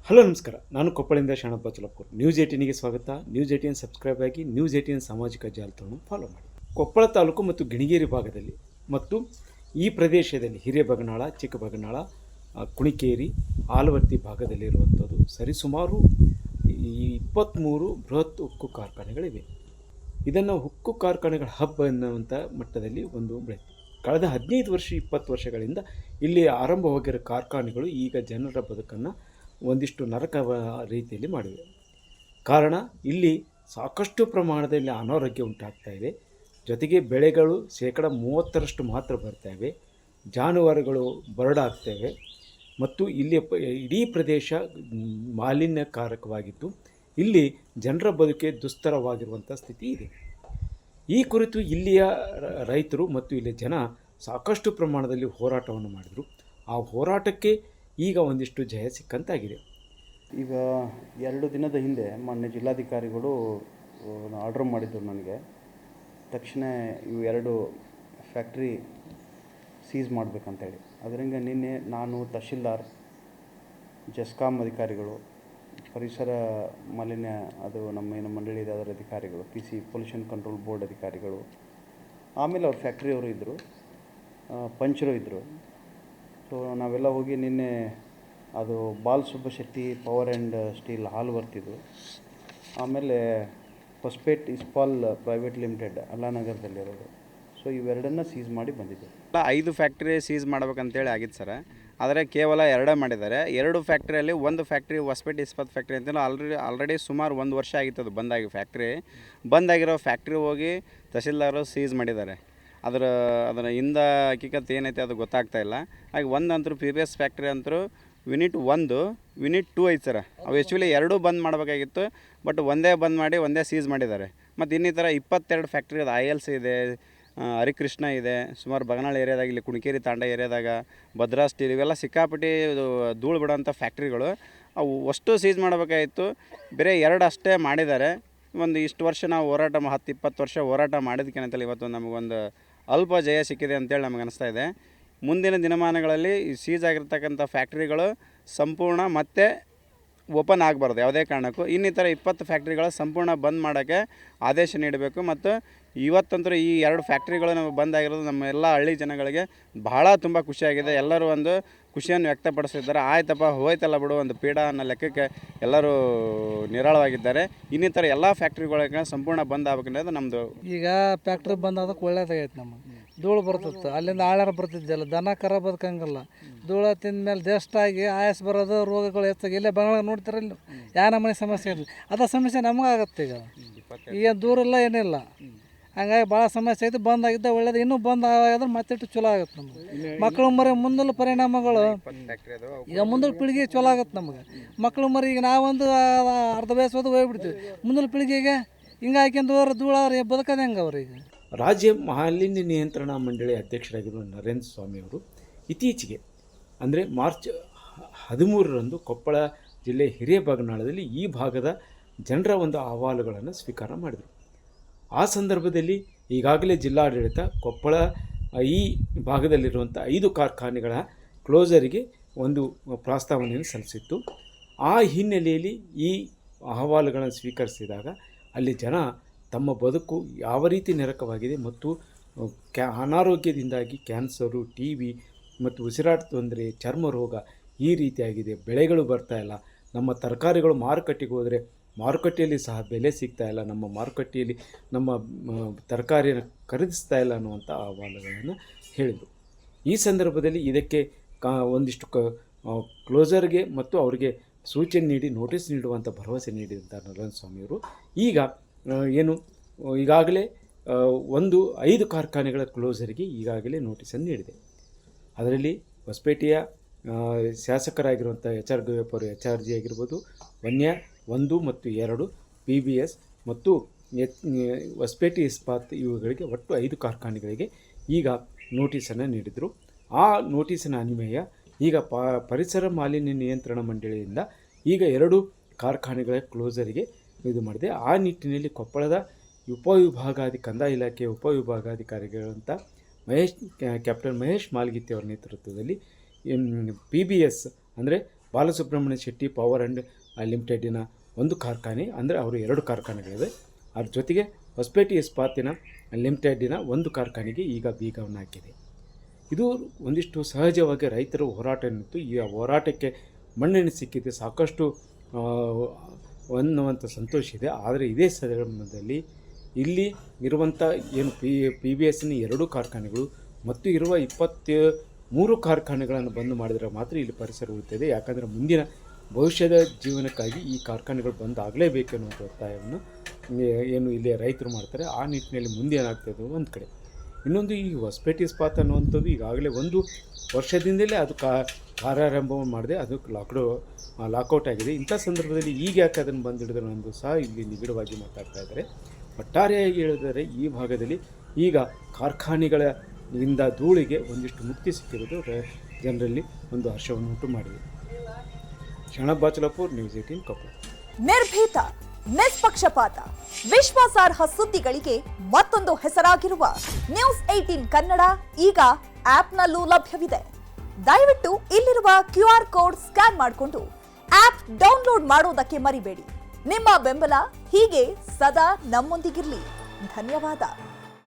Hello ನಮಸ್ಕಾರ. ನಾನು ಕೊಪ್ಪಳಿಂದ Sharanappa ಚಲಪೂರ್. News 18ಗೆ ಸ್ವಾಗತ. ನ್ಯೂಸ್ 18 ಸಬ್ಸ್ಕ್ರೈಬ್ ಆಗಿ ನ್ಯೂಸ್ 18 ಸಾಮಾಜಿಕ ಜಾಲತಾಣವನ್ನು ಫಾಲೋ ಮಾಡಿ. ಕೊಪ್ಪಳ ತಾಲೂಕು ಮತ್ತು ಗಿಣಿಗೇರಿ ಭಾಗದಲ್ಲಿ ಮತ್ತು ಈ ಪ್ರದೇಶದಲ್ಲಿ ಹಿರೇಬಗನಾಳ, ಚಿಕ್ಕಬಗನಾಳ, ಕುಣಿಕೇರಿ, ಆಲವರ್ತಿ ಭಾಗದಲ್ಲಿರುವಂಥದ್ದು ಸರಿಸುಮಾರು 23 ಬೃಹತ್ ಉಕ್ಕು ಕಾರ್ಖಾನೆಗಳಿವೆ. ಇದನ್ನು ಉಕ್ಕು ಕಾರ್ಖಾನೆಗಳ ಹಬ್ ಎನ್ನುವಂಥ ಮಟ್ಟದಲ್ಲಿ ಒಂದು ಬೆಳೆಯಿತು. ಕಳೆದ 15 ವರ್ಷ 20 ವರ್ಷಗಳಿಂದ ಇಲ್ಲಿ ಆರಂಭವಾಗಿರೋ ಕಾರ್ಖಾನೆಗಳು ಈಗ ಜನರ ಬದುಕನ್ನು ಒಂದಿಷ್ಟು ನರಕ ರೀತಿಯಲ್ಲಿ ಮಾಡಿವೆ. ಕಾರಣ ಇಲ್ಲಿ ಸಾಕಷ್ಟು ಪ್ರಮಾಣದಲ್ಲಿ ಅನಾರೋಗ್ಯ ಉಂಟಾಗ್ತಾ ಇದೆ. ಜೊತೆಗೆ ಬೆಳೆಗಳು 30% ಮಾತ್ರ ಬರ್ತಾಯಿವೆ. ಜಾನುವಾರುಗಳು ಬರಡಾಗ್ತವೆ ಮತ್ತು ಇಲ್ಲಿ ಇಡೀ ಪ್ರದೇಶ ಮಾಲಿನ್ಯಕಾರಕವಾಗಿದ್ದು ಇಲ್ಲಿ ಜನರ ಬದುಕೆ ದುಸ್ತರವಾಗಿರುವಂಥ ಸ್ಥಿತಿ ಇದೆ. ಈ ಕುರಿತು ಇಲ್ಲಿಯ ರೈತರು ಮತ್ತು ಇಲ್ಲಿಯ ಜನ ಸಾಕಷ್ಟು ಪ್ರಮಾಣದಲ್ಲಿ ಹೋರಾಟವನ್ನು ಮಾಡಿದರು. ಆ ಹೋರಾಟಕ್ಕೆ ಈಗ ಒಂದಿಷ್ಟು ಜಯ ಸಿಕ್ಕಂತಾಗಿದೆ. ಈಗ 2 ದಿನದ ಹಿಂದೆ ಮಾನ್ಯ ಜಿಲ್ಲಾಧಿಕಾರಿಗಳು ಆರ್ಡ್ರ್ ಮಾಡಿದ್ದರು ನನಗೆ. ತಕ್ಷಣ ಇವು 2 ಫ್ಯಾಕ್ಟ್ರಿ ಸೀಸ್ ಮಾಡಬೇಕಂತೇಳಿ. ಅದರಿಂದ ನಿನ್ನೆ ನಾನು ತಹಶೀಲ್ದಾರ್, ಜೆಸ್ಕಾಂ ಅಧಿಕಾರಿಗಳು, ಪರಿಸರ ಮಾಲಿನ್ಯ ಅದು ನಮ್ಮ ಮಂಡಳಿ ಅದರ ಅಧಿಕಾರಿಗಳು, PC ಪೊಲ್ಯೂಷನ್ ಕಂಟ್ರೋಲ್ ಬೋರ್ಡ್ ಅಧಿಕಾರಿಗಳು, ಆಮೇಲೆ ಅವ್ರ ಫ್ಯಾಕ್ಟ್ರಿಯವರು ಇದ್ದರು, ಪಂಚರು ಇದ್ದರು. ಸೊ ನಾವೆಲ್ಲ ಹೋಗಿ ನಿನ್ನೆ ಅದು ಬಾಲ್ ಸುಬ್ಬಶೆಟ್ಟಿ ಪವರ್ ಆ್ಯಂಡ್ ಸ್ಟೀಲ್ ಆಲವರ್ತಿದು, ಆಮೇಲೆ ಹೊಸಪೇಟ್ ಇಸ್ಪಾಲ್ ಪ್ರೈವೇಟ್ ಲಿಮಿಟೆಡ್ ಅಲ್ಲಾನಗರದಲ್ಲಿರೋದು. ಸೊ ಇವೆರಡನ್ನು ಸೀಸ್ ಮಾಡಿ ಬಂದಿದ್ದೆ. 5 ಫ್ಯಾಕ್ಟ್ರಿ ಸೀಸ್ ಮಾಡ್ಬೇಕಂತೇಳಿ ಆಗಿತ್ತು ಸರ್. ಆದರೆ ಕೇವಲ 2 ಮಾಡಿದ್ದಾರೆ. 2 ಫ್ಯಾಕ್ಟ್ರಿಯಲ್ಲಿ ಒಂದು ಫ್ಯಾಕ್ಟ್ರಿ ಹೊಸಪೇಟೆ ಇಸ್ಪಾತ್ ಫ್ಯಾಕ್ಟ್ರಿ ಅಂತೇಳಿ ಆಲ್ರೆಡಿ ಸುಮಾರು 1 ವರ್ಷ ಆಗಿತ್ತು ಅದು ಬಂದಾಗಿ. ಬಂದಾಗಿರೋ ಫ್ಯಾಕ್ಟ್ರಿ ಹೋಗಿ ತಹಶೀಲ್ದಾರರು ಸೀಸ್ ಮಾಡಿದ್ದಾರೆ. ಅದರ ಹಿಂದ ಹಕೀಕತ್ ಏನೈತೆ ಅದು ಗೊತ್ತಾಗ್ತಾ ಇಲ್ಲ. ಹಾಗೆ ಒಂದಂತರೂ PBS ಫ್ಯಾಕ್ಟ್ರಿ ಅಂತರೂ ಯೂನಿಟ್ 1, ಯೂನಿಟ್ 2 ಐತೆ ಸರ್. ಅವು ಆ್ಯಕ್ಚುಲಿ 2 ಬಂದ್ ಮಾಡಬೇಕಾಗಿತ್ತು, ಬಟ್ ಒಂದೇ ಬಂದ್ ಮಾಡಿ ಒಂದೇ ಸೀಸ್ ಮಾಡಿದ್ದಾರೆ. ಮತ್ತು ಇನ್ನಿತರ 22 ಫ್ಯಾಕ್ಟ್ರಿ ಅದು ILC ಇದೆ, ಹರಿಕೃಷ್ಣ ಇದೆ, ಸುಮಾರು ಬಗನಾಳ ಏರಿಯಾದಾಗ, ಇಲ್ಲಿ ಕುಣಿಕೇರಿ ತಾಂಡ ಏರಿಯಾದಾಗ ಭದ್ರಾ ಸ್ಟೀಲ್, ಇವೆಲ್ಲ ಸಿಕ್ಕಾಪಟ್ಟಿ ಧೂಳು ಬಿಡೋಂಥ ಫ್ಯಾಕ್ಟ್ರಿಗಳು. ಅವು ಅಷ್ಟು ಸೀಸ್ ಮಾಡಬೇಕಾಗಿತ್ತು, ಬೇರೆ 2 ಅಷ್ಟೇ ಮಾಡಿದ್ದಾರೆ. ಒಂದು ಇಷ್ಟು ವರ್ಷ ನಾವು ಹೋರಾಟ 10-20 ವರ್ಷ ಹೋರಾಟ ಮಾಡಿದ್ದಕ್ಕೇನಂತೇಳಿ ಇವತ್ತು ನಮಗೊಂದು ಅಲ್ಪ ಜಯ ಸಿಕ್ಕಿದೆ ಅಂತೇಳಿ ನಮಗೆ ಅನಿಸ್ತಾ ಇದೆ. ಮುಂದಿನ ದಿನಮಾನಗಳಲ್ಲಿ ಈ ಸೀಸ್ ಆಗಿರ್ತಕ್ಕಂಥ ಫ್ಯಾಕ್ಟ್ರಿಗಳು ಸಂಪೂರ್ಣ ಮತ್ತೆ ಓಪನ್ ಆಗಬಾರ್ದು ಯಾವುದೇ ಕಾರಣಕ್ಕೂ. ಇನ್ನಿತರ 20 ಫ್ಯಾಕ್ಟ್ರಿಗಳು ಸಂಪೂರ್ಣ ಬಂದ್ ಮಾಡೋಕ್ಕೆ ಆದೇಶ ನೀಡಬೇಕು. ಮತ್ತು ಇವತ್ತಂತೂ ಈ 2 ಫ್ಯಾಕ್ಟ್ರಿಗಳು ನಮಗೆ ಬಂದಾಗಿರೋದು ನಮ್ಮ ಎಲ್ಲ ಹಳ್ಳಿ ಜನಗಳಿಗೆ ಬಹಳ ತುಂಬ ಖುಷಿಯಾಗಿದೆ. ಎಲ್ಲರೂ ಒಂದು ಖುಷಿಯನ್ನು ವ್ಯಕ್ತಪಡಿಸಿದ್ದಾರೆ. ಆಯ್ತಪ್ಪ ಹೋಯ್ತಲ್ಲ ಬಿಡು ಒಂದು ಪೀಡ ಅನ್ನೋ ಲೆಕ್ಕಕ್ಕೆ ಎಲ್ಲರೂ ನಿರಾಳವಾಗಿದ್ದಾರೆ. ಇನ್ನಿತರ ಎಲ್ಲ ಫ್ಯಾಕ್ಟ್ರಿಗಳಿಗೆ ಸಂಪೂರ್ಣ ಬಂದ್ ಆಗ್ಬೇಕನ್ನೋದು ನಮ್ಮದು. ಈಗ ಫ್ಯಾಕ್ಟ್ರಿ ಬಂದ್ ಅದಕ್ಕೆ ಒಳ್ಳೇದಾಗೈತೆ. ನಮಗೆ ಧೂಳು ಬರ್ತಿತ್ತು, ಅಲ್ಲಿಂದ ಆಳಾರ ಬರ್ತಿದ್ದಲ್ಲ, ದನ ಕರ ಬದುಕಂಗಿಲ್ಲ. ಧೂಳು ತಿಂದ ಮೇಲೆ ಜಸ್ಟಾಗಿ ಆಯಾಸ ಬರೋದು, ರೋಗಗಳು ಹೆಚ್ಚಾಗಿ ಇಲ್ಲೇ ಬಂಗಾಳ ನೋಡ್ತಿರಲ್ಲ, ಯಾವ ನಮ್ಮನೆ ಸಮಸ್ಯೆ ಇರಲಿ ಅದ ಸಮಸ್ಯೆ ನಮಗಾಗತ್ತೆ. ಈಗ ದೂರ ಇಲ್ಲ ಏನಿಲ್ಲ, ಹಂಗಾಗಿ ಭಾಳ ಸಮಸ್ಯೆ ಐತೆ. ಬಂದಾಗಿದ್ದ ಒಳ್ಳೇದು, ಇನ್ನೂ ಬಂದ್ ಆಗಿದ್ರೆ ಮತ್ತಿಟ್ಟು ಚಲೋ ಆಗುತ್ತೆ ನಮ್ಗೆ. ಮಕ್ಕಳು ಮರಿ ಮುಂದಲ ಪರಿಣಾಮಗಳು ಈಗ ಮುಂದಿನ ಪೀಳಿಗೆ ಚಲೋ ಆಗುತ್ತೆ ನಮಗೆ. ಮಕ್ಕಳು ಮರಿ ಈಗ ನಾವೊಂದು ಅರ್ಧ ವಯಸ್ಸೋದು ಹೋಗ್ಬಿಡ್ತೀವಿ, ಮುಂದಿನ ಪೀಳಿಗೆಗೆ ಹಿಂಗೆ ಹಾಕ್ಯಂದು ಧೂಳವ್ರು ಬದುಕೋದು ಹೆಂಗೆ ಅವ್ರಿಗೆ. ರಾಜ್ಯ ಮಾಲಿನ್ಯ ನಿಯಂತ್ರಣ ಮಂಡಳಿ ಅಧ್ಯಕ್ಷರಾಗಿರುವ ನರೇಂದ್ರ ಸ್ವಾಮಿ ಅವರು ಇತ್ತೀಚೆಗೆ ಅಂದರೆ ಮಾರ್ಚ್ 13ರಂದು ಕೊಪ್ಪಳ ಜಿಲ್ಲೆ ಹಿರೇಬಗನಾಳದಲ್ಲಿ ಈ ಭಾಗದ ಜನರ ಒಂದು ಅಹವಾಲುಗಳನ್ನು ಸ್ವೀಕಾರ ಮಾಡಿದರು. ಆ ಸಂದರ್ಭದಲ್ಲಿ ಈಗಾಗಲೇ ಜಿಲ್ಲಾಡಳಿತ ಕೊಪ್ಪಳ ಈ ಭಾಗದಲ್ಲಿರುವಂಥ 5 ಕಾರ್ಖಾನೆಗಳ ಕ್ಲೋಸರಿಗೆ ಒಂದು ಪ್ರಸ್ತಾವನೆಯನ್ನು ಸಲ್ಲಿಸಿತ್ತು. ಆ ಹಿನ್ನೆಲೆಯಲ್ಲಿ ಈ ಅಹವಾಲುಗಳನ್ನು ಸ್ವೀಕರಿಸಿದಾಗ ಅಲ್ಲಿ ಜನ ತಮ್ಮ ಬದುಕು ಯಾವ ರೀತಿ ನರಕವಾಗಿದೆ ಮತ್ತು ಅನಾರೋಗ್ಯದಿಂದಾಗಿ ಕ್ಯಾನ್ಸರು, TB ಮತ್ತು ಉಸಿರಾಟ ತೊಂದರೆ, ಚರ್ಮ ರೋಗ ಈ ರೀತಿಯಾಗಿದೆ. ಬೆಳೆಗಳು ಬರ್ತಾಯಿಲ್ಲ, ನಮ್ಮ ತರಕಾರಿಗಳು ಮಾರುಕಟ್ಟೆಗೆ ಹೋದರೆ ಮಾರುಕಟ್ಟೆಯಲ್ಲಿ ಸಹ ಬೆಲೆ ಸಿಗ್ತಾಯಿಲ್ಲ, ನಮ್ಮ ಮಾರುಕಟ್ಟೆಯಲ್ಲಿ ನಮ್ಮ ತರಕಾರಿಯನ್ನು ಖರೀದಿಸ್ತಾ ಇಲ್ಲ ಅನ್ನುವಂಥ ಅಹವಾಲುಗಳನ್ನು ಹೇಳಿದರು. ಈ ಸಂದರ್ಭದಲ್ಲಿ ಇದಕ್ಕೆ ಒಂದಿಷ್ಟು ಕ್ಲೋಸರ್ಗೆ ಮತ್ತು ಅವರಿಗೆ ಸೂಚನೆ ನೀಡಿ ನೋಟಿಸ್ ನೀಡುವಂಥ ಭರವಸೆ ನೀಡಿದಂಥ ನರೇಂದ್ರ ಸ್ವಾಮಿಯವರು ಈಗ ಏನು ಈಗಾಗಲೇ 5 ಕಾರ್ಖಾನೆಗಳ ಕ್ಲೋಸರಿಗೆ ಈಗಾಗಲೇ ನೋಟಿಸನ್ನು ನೀಡಿದೆ. ಅದರಲ್ಲಿ ಹೊಸಪೇಟೆಯ ಶಾಸಕರಾಗಿರುವಂಥ HR ಗವಿಯಪ್ಪ ಅವರು HRG ಆಗಿರ್ಬೋದು, ವನ್ಯ 1 ಮತ್ತು 2, PBS ಮತ್ತು ಹೊಸಪೇಟೆ ಇಸ್ಪಾತ್, ಇವುಗಳಿಗೆ ಒಟ್ಟು 5 ಕಾರ್ಖಾನೆಗಳಿಗೆ ಈಗ ನೋಟಿಸನ್ನು ನೀಡಿದರು. ಆ ನೋಟಿಸಿನ ಅನ್ವಯ ಈಗ ಪರಿಸರ ಮಾಲಿನ್ಯ ನಿಯಂತ್ರಣ ಮಂಡಳಿಯಿಂದ ಈಗ 2 ಕಾರ್ಖಾನೆಗಳ ಕ್ಲೋಸರಿಗೆ ಇದು ಮಾಡಿದೆ. ಆ ನಿಟ್ಟಿನಲ್ಲಿ ಕೊಪ್ಪಳದ ಕಂದಾಯ ಇಲಾಖೆಯ ಉಪವಿಭಾಗಾಧಿಕಾರಿಗಳಂಥ ಕ್ಯಾಪ್ಟನ್ ಮಹೇಶ್ ಮಾಲ್ಗಿತ್ತಿ ಅವರ ನೇತೃತ್ವದಲ್ಲಿ PBS ಅಂದರೆ ಬಾಲಸುಬ್ರಹ್ಮಣ್ಯ ಶೆಟ್ಟಿ ಪವರ್ ಆ್ಯಂಡ್ ಲಿಮಿಟೆಡಿನ ಒಂದು ಕಾರ್ಖಾನೆ, ಅಂದರೆ ಅವರು 2 ಕಾರ್ಖಾನೆಗಳಿವೆ. ಅದ್ರ ಜೊತೆಗೆ ಹೊಸಪೇಟೆ ಇಸ್ಪಾತಿನ ಲಿಮಿಟೆಡಿನ ಒಂದು ಕಾರ್ಖಾನೆಗೆ ಈಗ ಬೀಗವನ್ನು ಹಾಕಿದೆ. ಇದು ಒಂದಿಷ್ಟು ಸಹಜವಾಗಿ ರೈತರ ಹೋರಾಟ ಏನಿತ್ತು, ಈ ಹೋರಾಟಕ್ಕೆ ಮನ್ನಣೆ ಸಿಕ್ಕಿದೆ, ಸಾಕಷ್ಟು ಅನ್ನುವಂಥ ಸಂತೋಷ ಇದೆ. ಆದರೆ ಇದೇ ಸಂದರ್ಭದಲ್ಲಿ ಇಲ್ಲಿ ಇರುವಂಥ ಏನು PBSನ 2 ಕಾರ್ಖಾನೆಗಳು ಮತ್ತು ಇರುವ 23 ಕಾರ್ಖಾನೆಗಳನ್ನು ಬಂದ್ ಮಾಡಿದರೆ ಮಾತ್ರ ಇಲ್ಲಿ ಪರಿಸರ ಉಳಿತದೆ. ಯಾಕಂದರೆ ಮುಂದಿನ ಭವಿಷ್ಯದ ಜೀವನಕ್ಕಾಗಿ ಈ ಕಾರ್ಖಾನೆಗಳು ಬಂದ್ ಆಗಲೇಬೇಕೆನ್ನುವಂಥ ಒತ್ತಾಯವನ್ನು ಏನು ಇಲ್ಲಿ ರೈತರು ಮಾಡ್ತಾರೆ. ಆ ನಿಟ್ಟಿನಲ್ಲಿ ಮುಂದೆ ಏನಾಗ್ತದೆ ಒಂದು ಕಡೆ. ಇನ್ನೊಂದು ಈ ಹೊಸಪೇಟೆ ಇಸ್ಪಾತ್ ಅನ್ನುವಂಥದ್ದು ಈಗಾಗಲೇ 1 ವರ್ಷದಿಂದಲೇ ಅದು ಕಾರ್ಯಾರಂಭ ಮಾಡಿದೆ, ಅದು ಲಾಕೌಟ್ ಆಗಿದೆ. ಇಂಥ ಸಂದರ್ಭದಲ್ಲಿ ಈಗ ಯಾಕೆ ಅದನ್ನು ಬಂದು ಹಿಡಿದ್ರು ಅನ್ನೋದು ಸಹ ಇಲ್ಲಿ ನಿಬಿಡವಾಗಿ ಮಾತಾಡ್ತಾ ಇದ್ದಾರೆ. ಒಟ್ಟಾರೆಯಾಗಿ ಹೇಳಿದರೆ ಈ ಭಾಗದಲ್ಲಿ ಈಗ ಕಾರ್ಖಾನೆಗಳಿಂದ ಧೂಳಿಗೆ ಒಂದಿಷ್ಟು ಮುಕ್ತಿ ಸಿಕ್ಕಿರೋದು ಜನರಲ್ಲಿ ಒಂದು ಹರ್ಷವನ್ನು ಉಂಟು ಮಾಡಿದೆ. ಶರಣಪ್ಪ ಬಾಚಲಾಪುರ್, ನ್ಯೂಸ್ 18 ಕೊಪ್ಪಳ. ನಿರ್ಭೀತ, ನಿಷ್ಪಕ್ಷಪಾತ, ವಿಶ್ವಾಸಾರ್ಹ ಸುದ್ದಿಗಳಿಗೆ ಮತ್ತೊಂದು ಹೆಸರಾಗಿರುವ ನ್ಯೂಸ್ 18 ಕನ್ನಡ ಈಗ ಆಪ್ನಲ್ಲೂ ಲಭ್ಯವಿದೆ. ದಯವಿಟ್ಟು ಇಲ್ಲಿರುವ QR ಕೋಡ್ ಸ್ಕ್ಯಾನ್ ಮಾಡಿಕೊಂಡು ಆಪ್ ಡೌನ್ಲೋಡ್ ಮಾಡೋದಕ್ಕೆ ಮರಿಬೇಡಿ. ನಿಮ್ಮ ಬೆಂಬಲ ಹೀಗೆ ಸದಾ ನಮ್ಮೊಂದಿಗಿರಲಿ. ಧನ್ಯವಾದ.